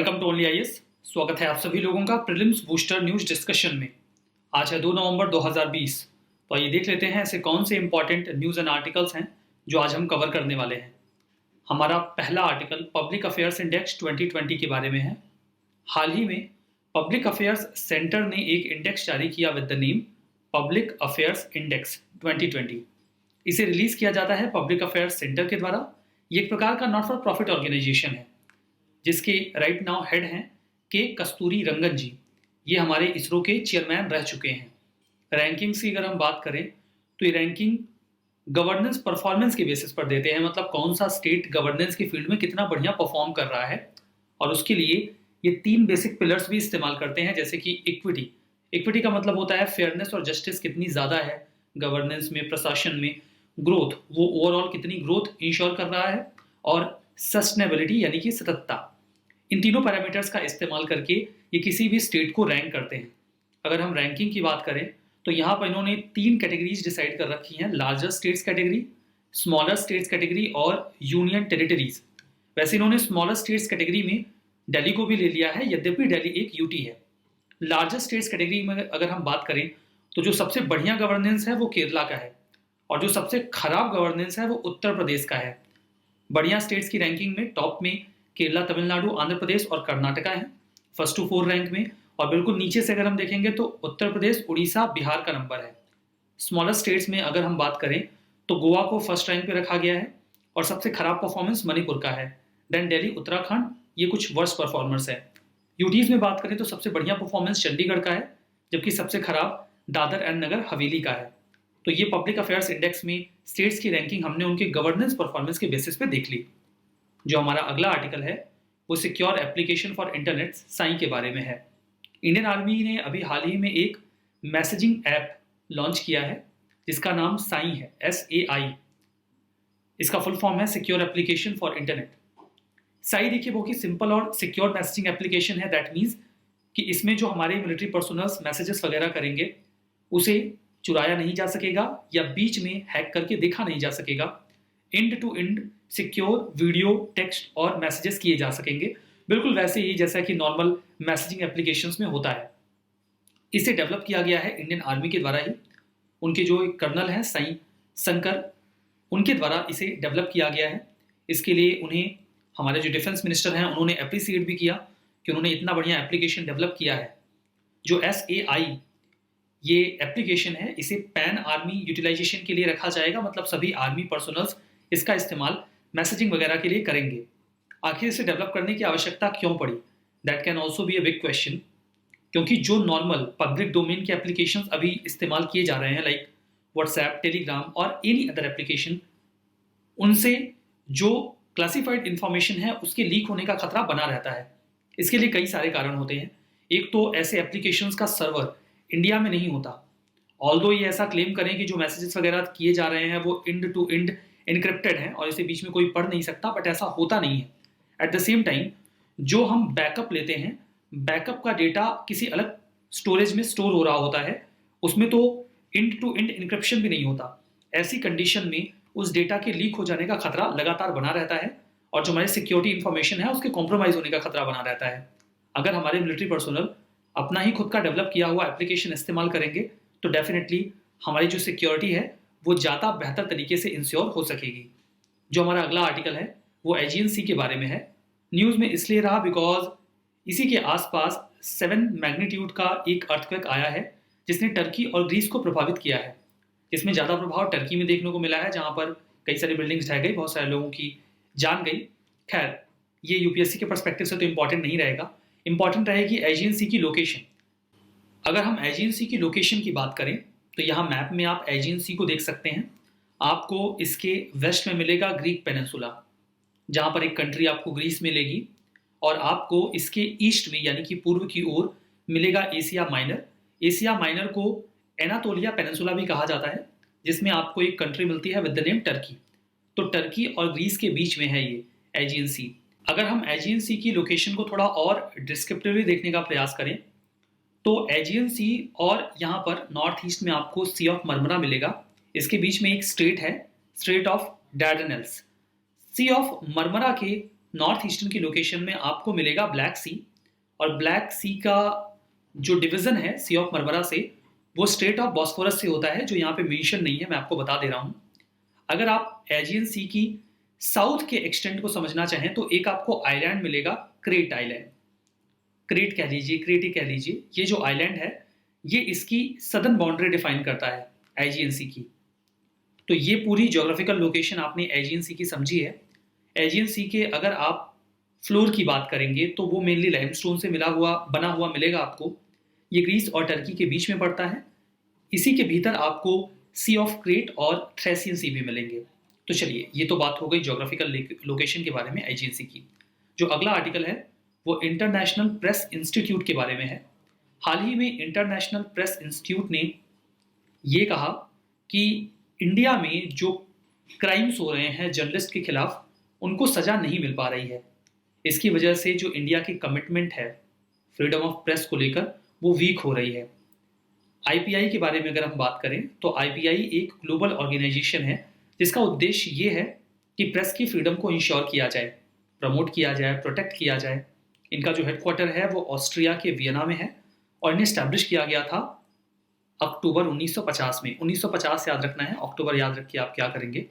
Welcome to only IAS. स्वागत है आप सभी लोगों का प्रीलिम्स बूस्टर न्यूज डिस्कशन में। आज है 2 नवंबर 2020। तो आइए देख लेते हैं ऐसे कौन से इंपॉर्टेंट न्यूज एंड आर्टिकल्स हैं जो आज हम कवर करने वाले हैं। हमारा पहला आर्टिकल पब्लिक अफेयर्स इंडेक्स 2020 के बारे में है। हाल ही में पब्लिक अफेयर्स सेंटर ने एक इंडेक्स जारी किया with the name public affairs index 2020। इसे रिलीज किया जाता है पब्लिक अफेयर्स सेंटर के द्वारा। ये एक प्रकार का नॉट फॉर प्रॉफिट ऑर्गेनाइजेशन है जिसके राइट नाउ हेड हैं के कस्तूरी रंगन जी। ये हमारे इसरो के चेयरमैन रह चुके हैं। रैंकिंग्स की अगर हम बात करें तो ये रैंकिंग गवर्नेंस परफॉर्मेंस के बेसिस पर देते हैं, मतलब कौन सा स्टेट गवर्नेंस की फील्ड में कितना बढ़िया परफॉर्म कर रहा है। और उसके लिए ये 3 बेसिक पिलर्स भी इस्तेमाल करते हैं, जैसे कि इक्विटी। इक्विटी का मतलब होता है फेयरनेस और जस्टिस कितनी ज़्यादा है गवर्नेंस में, प्रशासन में। ग्रोथ, वो ओवरऑल कितनी ग्रोथ इंश्योर कर रहा है। और सस्टेनेबिलिटी यानी कि सततता। इन तीनों पैरामीटर्स का इस्तेमाल करके ये किसी भी स्टेट को रैंक करते हैं। अगर हम रैंकिंग की बात करें तो यहाँ पर इन्होंने 3 कैटेगरीज डिसाइड कर रखी हैं, larger states category, smaller states category और यूनियन टेरिटरीज। वैसे इन्होंने स्मॉलर स्टेट्स कैटेगरी में दिल्ली को भी ले लिया है, यद्यपि दिल्ली एक यूटी है। लार्जर स्टेट्स कैटेगरी में अगर हम बात करें तो जो सबसे बढ़िया गवर्नेंस है वो केरला का है और जो सबसे खराब गवर्नेंस है वो उत्तर प्रदेश का है। बढ़िया स्टेट्स की रैंकिंग में टॉप में केरला, तमिलनाडु, आंध्र प्रदेश और कर्नाटका है फर्स्ट टू 4 रैंक में। और बिल्कुल नीचे से अगर हम देखेंगे तो उत्तर प्रदेश, उड़ीसा, बिहार का नंबर है। स्मॉलर स्टेट्स में अगर हम बात करें तो गोवा को फर्स्ट रैंक पे रखा गया है और सबसे खराब परफॉर्मेंस मणिपुर का है। देन दिल्ली, उत्तराखंड, ये कुछ वर्स्ट परफॉर्मर्स है। यूटीज में बात करें तो सबसे बढ़िया परफॉर्मेंस चंडीगढ़ का है, जबकि सबसे खराब दादर एंड नगर हवेली का है। तो ये पब्लिक अफेयर्स इंडेक्स में स्टेट्स की रैंकिंग हमने उनके गवर्नेंस परफॉर्मेंस के बेसिस पे देख ली। जो हमारा अगला आर्टिकल है वो secure application for internet Sai के बारे में है। इंडियन आर्मी ने अभी हाल ही में एक मैसेजिंग ऐप लॉन्च किया है जिसका नाम साई है, SAI। इसका फुल फॉर्म है secure application for internet. Sai देखिए बहुत ही सिंपल और सिक्योर मैसेजिंग एप्लीकेशन है। दैट मीन्स कि इसमें जो हमारे मिलिट्री पर्सनल्स मैसेजेस वगैरह करेंगे उसे चुराया नहीं जा सकेगा या बीच में हैक करके देखा नहीं जा सकेगा। End to end secure video, text और मैसेजेस किए जा सकेंगे, बिल्कुल वैसे ही जैसा कि नॉर्मल मैसेजिंग एप्लीकेशंस में होता है। इसे डेवलप किया गया है इंडियन आर्मी के द्वारा ही। उनके जो कर्नल हैं साई शंकर, उनके द्वारा इसे डेवलप किया गया है। इसके लिए उन्हें हमारे जो डिफेंस मिनिस्टर हैं उन्होंने अप्रिसिएट भी किया कि उन्होंने इतना बढ़िया एप्लीकेशन डेवलप किया है। जो SAI ये एप्लीकेशन है इसे पैन आर्मी यूटिलाइजेशन के लिए रखा जाएगा, मतलब सभी आर्मी पर्सनल्स इसका इस्तेमाल मैसेजिंग वगैरह के लिए करेंगे। आखिर इसे डेवलप करने की आवश्यकता क्यों पड़ी? That can also be a big question. क्योंकि जो नॉर्मल पब्लिक डोमेन के एप्लीकेशंस अभी इस्तेमाल किए जा रहे हैं लाइक व्हाट्सएप, टेलीग्राम और एनी अदर एप्लीकेशन, उनसे जो क्लासिफाइड इंफॉर्मेशन है उसके लीक होने का खतरा बना रहता है। इसके लिए कई सारे कारण होते हैं। एक तो ऐसे एप्लीकेशंस का सर्वर इंडिया में नहीं होता। ऑल्दो ये ऐसा क्लेम करें कि जो मैसेजेस वगैरह किए जा रहे हैं वो एंड टू एंड इनक्रिप्टेड है और इसे बीच में कोई पढ़ नहीं सकता, बट ऐसा होता नहीं है। एट द सेम टाइम जो हम बैकअप लेते हैं, बैकअप का डेटा किसी अलग स्टोरेज में स्टोर हो रहा होता है, उसमें तो एंड टू एंड इनक्रिप्शन भी नहीं होता। ऐसी कंडीशन में उस डेटा के लीक हो जाने का खतरा लगातार बना रहता है और जो हमारी सिक्योरिटी इंफॉर्मेशन है उसके कॉम्प्रोमाइज होने का खतरा बना रहता है। अगर हमारे मिलिट्री पर्सनल अपना ही खुद का डेवलप किया हुआ एप्लीकेशन इस्तेमाल करेंगे तो डेफिनेटली हमारी जो सिक्योरिटी है वो ज़्यादा बेहतर तरीके से इंश्योर हो सकेगी। जो हमारा अगला आर्टिकल है वो AGNC के बारे में है। न्यूज़ में इसलिए रहा बिकॉज इसी के आसपास 7 मैग्नीट्यूड का एक अर्थक्वेक आया है जिसने टर्की और ग्रीस को प्रभावित किया है। इसमें ज़्यादा प्रभाव टर्की में देखने को मिला है जहाँ पर कई सारी बिल्डिंग्स ढह गई, बहुत सारे लोगों की जान गई। खैर ये UPSC के परस्पेक्टिव से तो इम्पॉर्टेंट नहीं रहेगा, इम्पॉर्टेंट रहेगी AGNC की लोकेशन। अगर हम AGNC की लोकेशन की बात करें तो यहाँ मैप में आप AGNC को देख सकते हैं। आपको इसके वेस्ट में मिलेगा ग्रीक पेनिनसुला, जहाँ पर एक कंट्री आपको ग्रीस मिलेगी, और आपको इसके ईस्ट में यानी कि पूर्व की ओर मिलेगा एशिया माइनर। एशिया माइनर को एनातोलिया पेनिनसुला भी कहा जाता है, जिसमें आपको एक कंट्री मिलती है विद द नेम टर्की। तो टर्की और ग्रीस के बीच में है ये AGNC। अगर हम AGNC की लोकेशन को थोड़ा और डिस्क्रिप्टिवली देखने का प्रयास करें तो AGNC और यहाँ पर नॉर्थ ईस्ट में आपको सी ऑफ मरमरा मिलेगा। इसके बीच में एक स्ट्रेट है, strait of Dardanelles. Sea of Marmara के नॉर्थ ईस्टर्न की लोकेशन में आपको मिलेगा ब्लैक सी, और ब्लैक सी का जो डिवीजन है सी ऑफ मरमरा से, वो स्ट्रेट ऑफ बॉस्फोरस से होता है, जो यहाँ पे मेंशन नहीं है, मैं आपको बता दे रहा हूँ। अगर आप एजियन सी की साउथ के एक्सटेंट को समझना चाहें तो एक आपको आइलैंड मिलेगा, क्रेट आइलैंड, क्रेट कह लीजिए, क्रेट ही कह लीजिए। ये जो आइलैंड है ये इसकी सदर्न बाउंड्री डिफाइन करता है एजियन सी की। तो ये पूरी ज्योग्राफिकल लोकेशन आपने एजियन सी की समझी है। एजियन सी के अगर आप फ्लोर की बात करेंगे तो वो मेनली लाइमस्टोन से बना हुआ मिलेगा आपको। ये ग्रीस और टर्की के बीच में पड़ता है। इसी के भीतर आपको सी ऑफ क्रेट और थ्रेसियन सी भी मिलेंगे। तो चलिए, ये तो बात हो गई ज्योग्राफिकल लोकेशन के बारे में एजियन सी की। जो अगला आर्टिकल है वो इंटरनेशनल प्रेस इंस्टीट्यूट के बारे में है। हाल ही में इंटरनेशनल प्रेस इंस्टीट्यूट ने ये कहा कि इंडिया में जो क्राइम्स हो रहे हैं जर्नलिस्ट के खिलाफ, उनको सजा नहीं मिल पा रही है। इसकी वजह से जो इंडिया की कमिटमेंट है फ्रीडम ऑफ प्रेस को लेकर, वो वीक हो रही है। आईपीआई के बारे में अगर हम बात करें तो आईपीआई एक ग्लोबल ऑर्गेनाइजेशन है जिसका उद्देश्य ये है कि प्रेस की फ्रीडम को इंश्योर किया जाए, प्रमोट किया जाए, प्रोटेक्ट किया जाए। इनका जो हेडक्वार्टर है वो ऑस्ट्रिया के वियना में है और इन्हें स्टैब्लिश किया गया था अक्टूबर 1950 में। 1950 याद रखना है, अक्टूबर याद रखिए आप क्या करेंगे।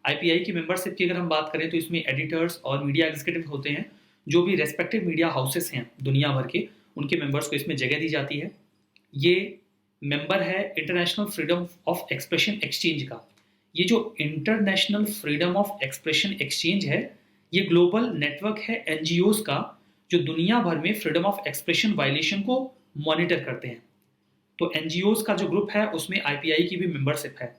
आईपीआई की मेंबरशिप की अगर हम बात करें तो इसमें एडिटर्स और मीडिया एग्जीक्यूटिव होते हैं। जो भी रेस्पेक्टिव मीडिया हाउसेस हैं दुनिया भर के, उनके मेंबर्स को इसमें जगह दी जाती है। ये मेंबर है international freedom of expression exchange का। ये जो international freedom of expression exchange है, ये ग्लोबल नेटवर्क है एनजीओज का, जो दुनिया भर में फ्रीडम ऑफ एक्सप्रेशन वायलेशन को मॉनिटर करते हैं। तो एनजीओज का जो ग्रुप है उसमें आईपीआई की भी मेंबरशिप है।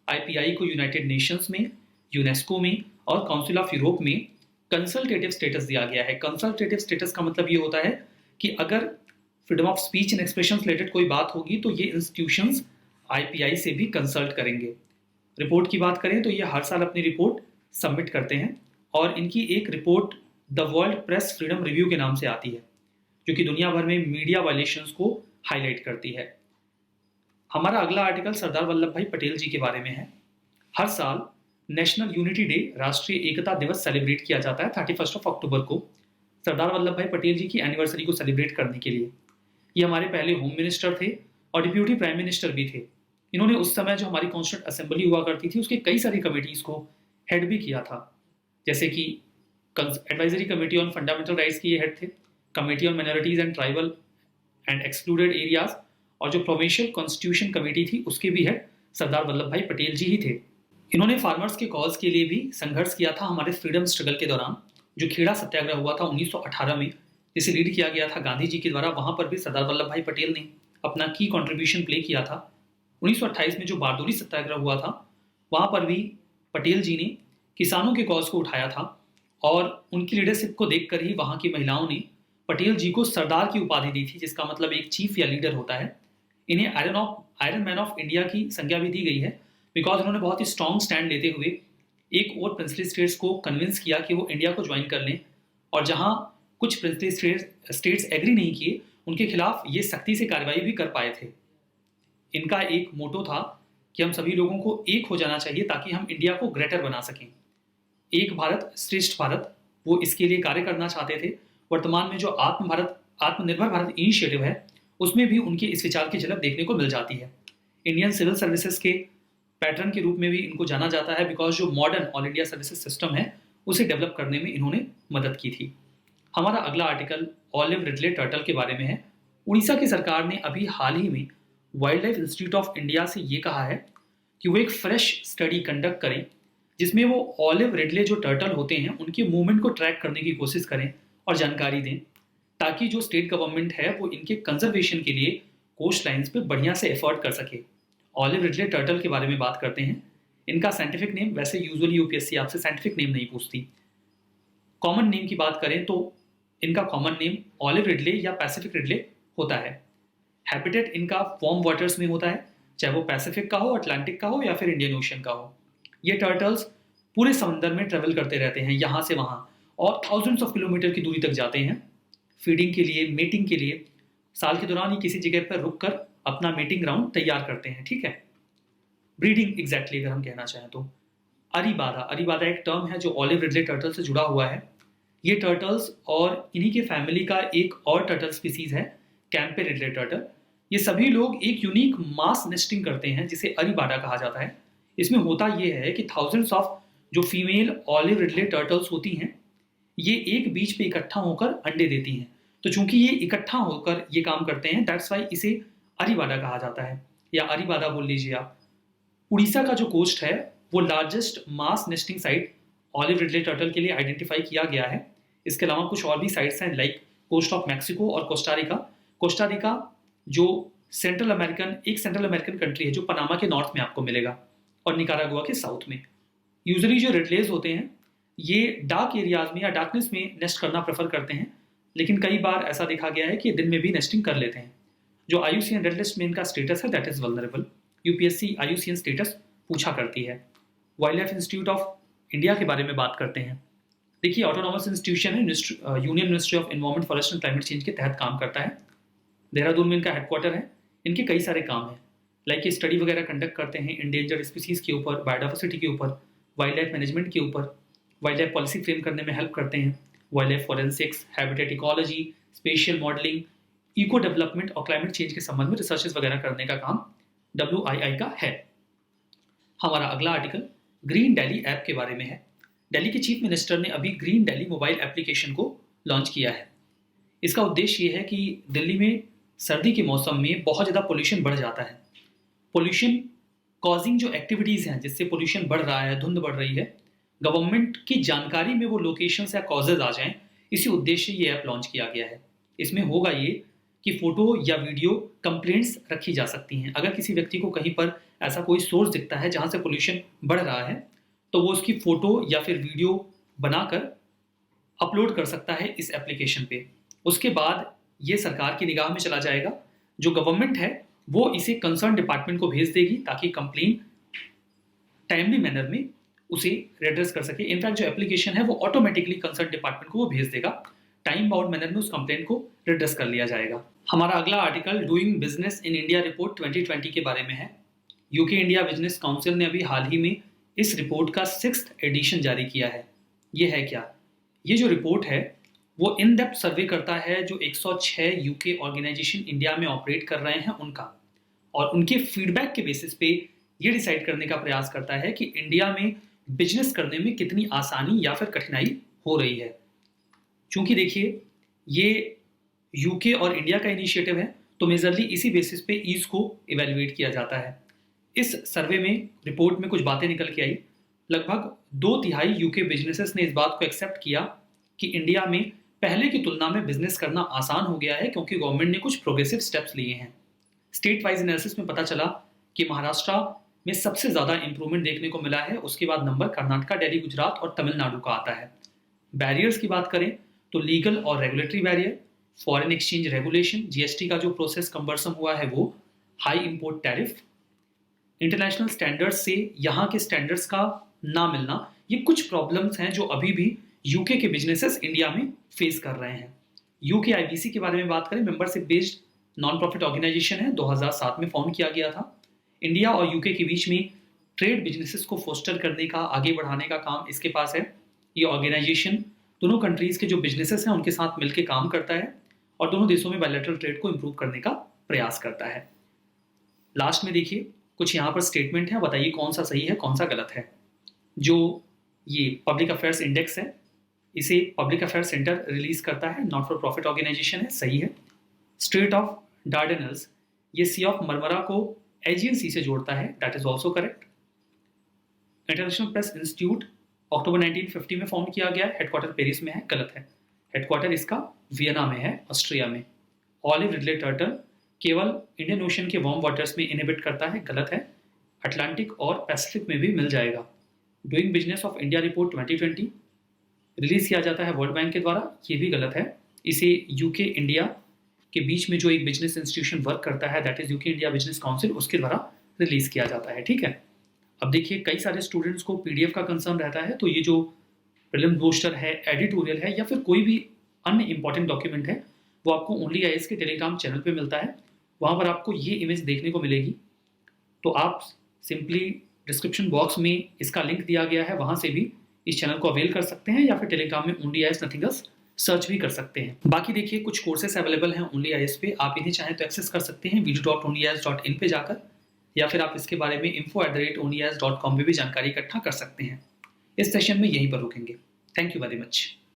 आईपीआई को यूनाइटेड नेशंस में, यूनेस्को में और काउंसिल ऑफ यूरोप में कंसल्टेटिव स्टेटस दिया गया है। कंसल्टेटिव स्टेटस का मतलब ये होता है कि अगर freedom of speech and expression related कोई बात होगी तो ये इंस्टीट्यूशंस आईपीआई से भी कंसल्ट करेंगे। रिपोर्ट की बात करें तो ये हर साल अपनी रिपोर्ट सबमिट करते हैं और इनकी एक report the world press freedom review के नाम से आती है, जो कि दुनिया भर में मीडिया वायलेशंस को हाईलाइट करती है। हमारा अगला आर्टिकल सरदार वल्लभ भाई पटेल जी के बारे में है। हर साल नेशनल यूनिटी डे, राष्ट्रीय एकता दिवस सेलिब्रेट किया जाता है 31 अक्टूबर को, सरदार वल्लभ भाई पटेल जी की एनिवर्सरी को सेलिब्रेट करने के लिए। ये हमारे पहले होम मिनिस्टर थे और डिप्यूटी प्राइम मिनिस्टर भी थे। इन्होंने उस समय जो हमारी कॉन्स्टिट्यूंट असेंबली हुआ करती थी उसके कई सारी कमेटीज को हेड भी किया था, जैसे कि advisory committee on fundamental rights की ये हेड थे, committee on minorities and tribal and excluded areas, और जो प्रोविंशियल कॉन्स्टिट्यूशन कमेटी थी उसके भी हेड सरदार वल्लभ भाई पटेल जी ही थे। इन्होंने फार्मर्स के कॉज के लिए भी संघर्ष किया था हमारे फ्रीडम स्ट्रगल के दौरान। जो खेड़ा सत्याग्रह हुआ था 1918 में, जिसे लीड किया गया था गांधी जी के द्वारा, वहां पर भी सरदार वल्लभ भाई पटेल ने अपना की कंट्रीब्यूशन प्ले किया था। 1928 में जो बारडोली सत्याग्रह हुआ था, वहां पर भी पटेल जी ने किसानों के कॉज को उठाया था और उनकी लीडरशिप को देखकर ही वहां की महिलाओं ने पटेल जी को सरदार की उपाधि दी थी, जिसका मतलब एक चीफ या लीडर होता है। इन्हें आयरन मैन ऑफ इंडिया की संज्ञा भी दी गई है, बिकॉज उन्होंने बहुत ही स्ट्रॉन्ग स्टैंड लेते हुए एक और प्रिंसली स्टेट्स को कन्विंस किया कि वो इंडिया को ज्वाइन कर लें, और जहां कुछ प्रिंसली स्टेट्स एग्री नहीं किए उनके खिलाफ ये सख्ती से कार्रवाई भी कर पाए थे। इनका एक मोटो था कि हम सभी लोगों को एक हो जाना चाहिए ताकि हम इंडिया को ग्रेटर बना सकें। एक भारत श्रेष्ठ भारत, वो इसके लिए कार्य करना चाहते थे। वर्तमान में जो आत्मनिर्भर भारत इनिशिएटिव है, उसमें भी उनके इस विचार की झलक देखने को मिल जाती है। इंडियन सिविल सर्विसेज के पैटर्न के रूप में भी इनको जाना जाता है, बिकॉज जो modern all India services system है उसे डेवलप करने में इन्होंने मदद की थी। हमारा अगला आर्टिकल ऑलिव रिडले टर्टल के बारे में है। उड़ीसा की सरकार ने अभी हाल ही में wild life institute of India से ये कहा है कि वो एक फ्रेश स्टडी कंडक्ट करें, जिसमें वो ऑलिव रिडले जो टर्टल होते हैं उनके मूवमेंट को ट्रैक करने की कोशिश करें और जानकारी दें, ताकि जो स्टेट गवर्नमेंट है वो इनके कंजर्वेशन के लिए कोस्ट लाइन्स पे बढ़िया से एफर्ट कर सके। ऑलिव रिडले टर्टल के बारे में बात करते हैं। इनका साइंटिफिक नेम, वैसे यूजुअली यूपीएससी आपसे साइंटिफिक नेम नहीं पूछती, कॉमन नेम की बात करें तो इनका कॉमन नेम ऑलिव रिडले या पैसिफिक रिडले होता है। हैबिटेट इनका वार्म वाटर्स में होता है, चाहे वो पैसिफिक का हो, अटलांटिक का हो या फिर इंडियन ओशन का हो। ये टर्टल्स पूरे समंदर में ट्रेवल करते रहते हैं, यहाँ से वहाँ, और थाउजेंड्स ऑफ किलोमीटर की दूरी तक जाते हैं फीडिंग के लिए, मेटिंग के लिए। साल के दौरान ये किसी जगह पर रुक कर अपना मेटिंग ग्राउंड तैयार करते हैं, ठीक है। ब्रीडिंग एग्जैक्टली अगर हम कहना चाहें तो अरीबादा एक टर्म है जो ऑलिव रिडले टर्टल से जुड़ा हुआ है। ये टर्टल्स और इन्हीं के फैमिली का एक और टर्टल स्पीसीज है कैंपे रिडले टर्टल। ये सभी लोग एक यूनिक मास नेस्टिंग करते हैं जिसे अरीबाडा कहा जाता है। इसमें होता यह है कि थाउजेंड्स ऑफ जो फीमेल ऑलिव रिडले टर्टल्स होती हैं ये एक बीच पे इकट्ठा होकर अंडे देती हैं। तो चूंकि ये इकट्ठा होकर ये काम करते हैं दैट्स वाई इसे अरीबाडा कहा जाता है या अरीबाडा बोल लीजिए आप। उड़ीसा का जो कोस्ट है वो लार्जेस्ट मास nesting site olive Ridley turtle के लिए आइडेंटिफाई किया गया है। इसके अलावा कुछ और भी साइट्स हैं लाइक कोस्ट ऑफ मैक्सिको और कोस्टारिका। कोस्टारिका जो सेंट्रल अमेरिकन कंट्री है जो पनामा के नॉर्थ में आपको मिलेगा और निकारागुआ के साउथ में। यूजुअली जो रिडलेज होते हैं ये डार्क एरियाज में या डार्कनेस में नेस्ट करना प्रेफर करते हैं, लेकिन कई बार ऐसा देखा गया है कि दिन में भी नेस्टिंग कर लेते हैं। जो IUCN रेड लिस्ट में इनका स्टेटस है that is vulnerable. UPSC IUCN status पूछा करती है। Wild life institute of India के बारे में बात करते हैं। देखिए ऑटोनॉमस इंस्टीट्यूशन है, union ministry of environment forest and climate change के तहत काम करता है। देहरादून में इनका हेडक्वार्टर है। इनके कई सारे काम हैं लाइक ये स्टडी वगैरह कंडक्ट करते हैं इंडेंजर्ड स्पीसीज के ऊपर, बायोडाइवर्सिटी के ऊपर, वाइल्ड लाइफ मैनेजमेंट के ऊपर, वाइल्ड लाइफ पॉलिसी फ्रेम करने में हेल्प करते हैं, wild life forensics, habitat ecology, spatial modelling, eco development और क्लाइमेट चेंज के संबंध में रिसर्चेस वगैरह करने का काम WII का है। हमारा अगला आर्टिकल ग्रीन दिल्ली ऐप के बारे में है। दिल्ली के चीफ मिनिस्टर ने अभी ग्रीन दिल्ली मोबाइल एप्लीकेशन को लॉन्च किया है। इसका उद्देश्य ये है कि दिल्ली में सर्दी के मौसम में बहुत ज़्यादा पोल्यूशन बढ़ जाता है। पोल्यूशन कॉजिंग जो एक्टिविटीज़ हैं जिससे पोल्यूशन बढ़ रहा है, धुंध बढ़ रही है, गवर्नमेंट की जानकारी में वो लोकेशंस या कॉजेज आ जाएं, इसी उद्देश्य ये ऐप लॉन्च किया गया है। इसमें होगा ये कि फोटो या वीडियो कंप्लेंट्स रखी जा सकती हैं। अगर किसी व्यक्ति को कहीं पर ऐसा कोई सोर्स दिखता है जहाँ से पोल्यूशन बढ़ रहा है तो वो उसकी फोटो या फिर वीडियो बनाकर अपलोड कर सकता है इस एप्लीकेशन पे। उसके बाद ये सरकार की निगाह में चला जाएगा। जो गवर्नमेंट है वो इसे कंसर्न डिपार्टमेंट को भेज देगी ताकि कंप्लेन टाइमली मैनर में उसे रेड्रेस कर सके। इनफैक्ट जो एप्लीकेशन है वो ऑटोमेटिकली कंसर्न डिपार्टमेंट को वो भेज देगा, टाइम बाउंड मैनर में उस कंप्लेंट को रेड्रेस कर लिया जाएगा। हमारा अगला article doing business in India report 2020 के बारे में है। यूके इंडिया बिजनेस काउंसिल ने अभी हाल ही में इस रिपोर्ट का 6th एडिशन जारी किया है। ये है क्या? ये जो रिपोर्ट है वो इन डेप्थ सर्वे करता है जो 106 यूके ऑर्गेनाइजेशन इंडिया में ऑपरेट कर रहे हैं उनका, और उनके फीडबैक के बेसिस पे ये डिसाइड करने का प्रयास करता है कि इंडिया में बिजनेस करने में कितनी आसानी या फिर कठिनाई हो रही है। क्योंकि देखिए ये यूके और इंडिया का इनिशिएटिव है तो मेजरली इसी बेसिस पे ईज को इवेल्युएट किया जाता है। इस सर्वे में रिपोर्ट में कुछ बातें निकल के आई। लगभग 2/3 यूके बिजनेसेस ने इस बात को एक्सेप्ट किया कि इंडिया में पहले की तुलना में बिजनेस करना आसान हो गया है क्योंकि गवर्नमेंट ने कुछ प्रोग्रेसिव स्टेप्स लिए हैं। स्टेट वाइज एनालिसिस में पता चला कि महाराष्ट्र में सबसे ज़्यादा इंप्रूवमेंट देखने को मिला है। उसके बाद नंबर कर्नाटका, दिल्ली, गुजरात और तमिलनाडु का आता है। बैरियर्स की बात करें तो लीगल और regulatory barrier, foreign exchange regulation, GST का जो प्रोसेस कंबरसम हुआ है वो, high import tariff, international standards से यहाँ के स्टैंडर्ड्स का ना मिलना, ये कुछ प्रॉब्लम्स हैं जो अभी भी यूके के बिजनेसेस इंडिया में फेस कर रहे हैं। यूके IBC के बारे में बात करें, membership based non profit organisation है, 2007 में फॉर्म किया गया था। इंडिया और यूके के बीच में ट्रेड बिजनेसेस को फोस्टर करने का, आगे बढ़ाने का काम इसके पास है। ये ऑर्गेनाइजेशन दोनों कंट्रीज के जो बिजनेसेस हैं उनके साथ मिलकर काम करता है और दोनों देशों में बायलैटरल ट्रेड को इंप्रूव करने का प्रयास करता है। लास्ट में देखिए कुछ यहाँ पर स्टेटमेंट है, बताइए कौन सा सही है कौन सा गलत है। जो ये पब्लिक अफेयर्स इंडेक्स है इसे पब्लिक अफेयर्स सेंटर रिलीज करता है, नॉट फॉर प्रॉफिट ऑर्गेनाइजेशन है, सही है। स्ट्रेट ऑफ डार्डेनल्स ये सी ऑफ मरमरा को एजियन सी से जोड़ता है, that is also correct. International press institute October 1950 में फॉर्म किया गया है, हेडक्वार्टर पेरिस में है, गलत है। हेडक्वार्टर इसका वियना में है, ऑस्ट्रिया में। ऑलिव रिडले टर्टल केवल इंडियन ओशन के वार्म वाटर्स में इनहिबिट करता है, गलत है। अटलांटिक और पैसिफिक में भी मिल जाएगा। Doing business of India report 2020 release किया जाता है वर्ल्ड बैंक के द्वारा, ये भी गलत है। इसे यूके इंडिया के बीच में जो एक बिजनेस इंस्टीट्यूशन वर्क करता है that is UK India business council, उसके द्वारा रिलीज किया जाता है, ठीक है। अब देखिए कई सारे स्टूडेंट्स को PDF का कंसर्न रहता है, तो ये जो प्रीलिम्स बूस्टर है, एडिटोरियल है या फिर कोई भी अन्य इंपॉर्टेंट डॉक्यूमेंट है वो आपको ओनली IAS के टेलीग्राम चैनल पे मिलता है। वहाँ पर आपको ये इमेज देखने को मिलेगी, तो आप सिंपली डिस्क्रिप्शन बॉक्स में इसका लिंक दिया गया है, वहाँ से भी इस चैनल को अवेल कर सकते हैं या फिर टेलीग्राम में only IAS nothing else search भी कर सकते हैं। बाकी देखिए कुछ कोर्सेस अवेलेबल हैं ओनली आईएएस पे, आप इन्हें चाहें तो एक्सेस कर सकते हैं video.onlyis.in पे जाकर, या फिर आप इसके बारे में info@onlyis.com में भी जानकारी इकट्ठा कर सकते हैं। इस सेशन में यहीं पर रुकेंगे। Thank you very much.